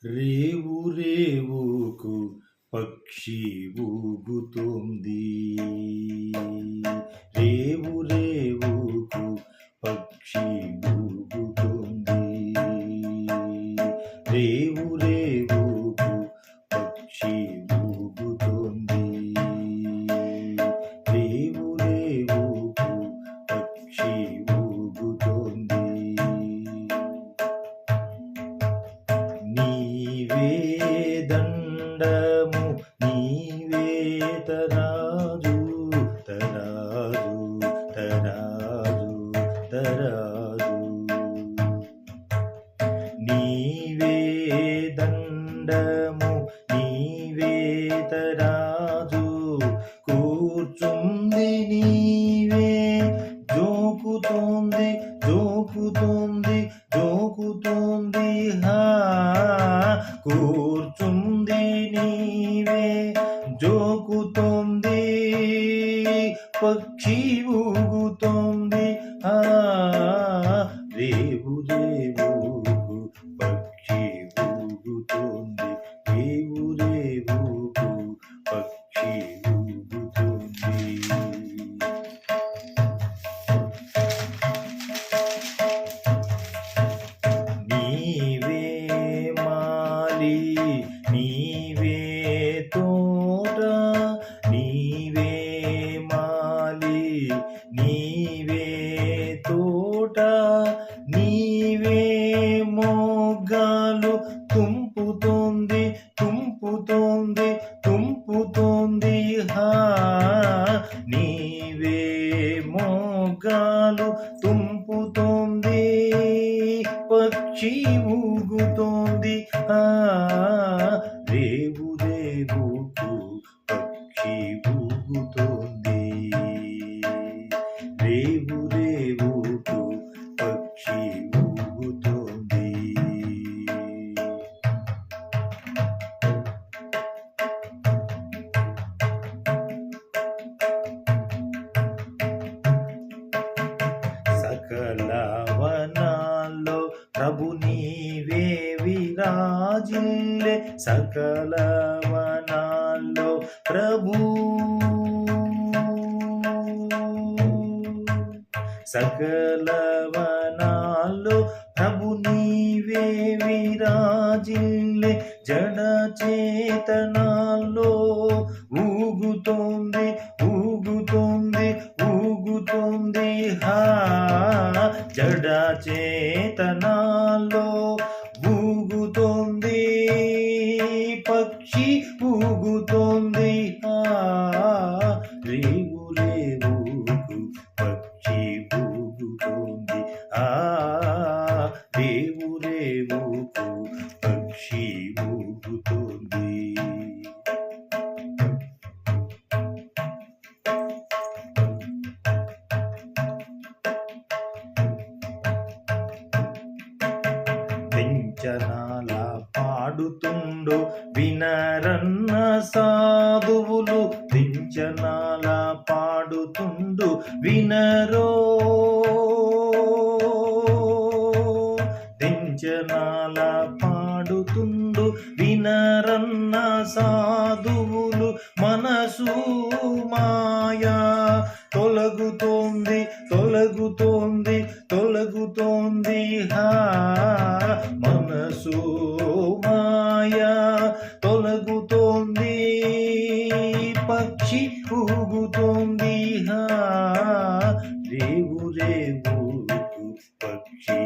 రేవు రేవుకు పక్షి ఊగుతుంది. రేవు రేవుకు పక్షి ఊగుతుంది. రేవు రేవుకు పక్షి ఊగుతుంది. రేవు రేవుకు పక్షి ఊగుతుంది. నీవే దండము నీవే తరాజు తరాజు తరాజు తరాజు. నీవే దండము నీవే తరాజు కూర్చుంది నీవే జోకుతోంది జోకుతోంది జోకుతోంది కూర్చుంది నీవే జోకుతోంది పక్షి ఊగుతోంది. రేవు రేవుకు పక్షి ఊగుతోంది. రేవు రేవుకు పక్షి ఊగుతోంది. నీవే మాలి నీవే తోట నీవే మాలి నీవే తోట నీవే మోగాలు తుంపుతోంది తుంపుతోంది తుంపుతోంది నీవే మోగాలు తుంపుతోంది పక్షి ఊగుతోంది. రేవు రేవుకు పక్షి ఊగుతోంది. రేవు రేవుకు పక్షి ఊగుతోంది. సకల వనాల్లో ప్రభు నీవే విరాజిల్లే. సకల వనాల్లో ప్రభు సకల వనాల్లో ప్రభు నీవే విరాజిల్లే. జడ చేతనాల్లో ఊగుతోంది ఊగుతోంది ఊగుతోంది జడ చేతనాల్లో ఊగుతోంది పక్షి ఊగుతోంది. రేవు రేవుకు పక్షి ఊగుతోంది. రేవు రేవుకు పక్షి ఊగుతోంది. పింఛనాల పాడుతుండు వినరన్న సాధువులు. పింఛనాల పాడుతుండు వినరో. పింఛనాల పాడుతుండు వినరన్న సాధువులు. మనసు మాయా తొలగుతోంది తొలగుతోంది తొలగుతోంది మనసు మాయా తొలగుతోంది పక్షి ఊగుతోంది. రేవు రేవుకు పక్షి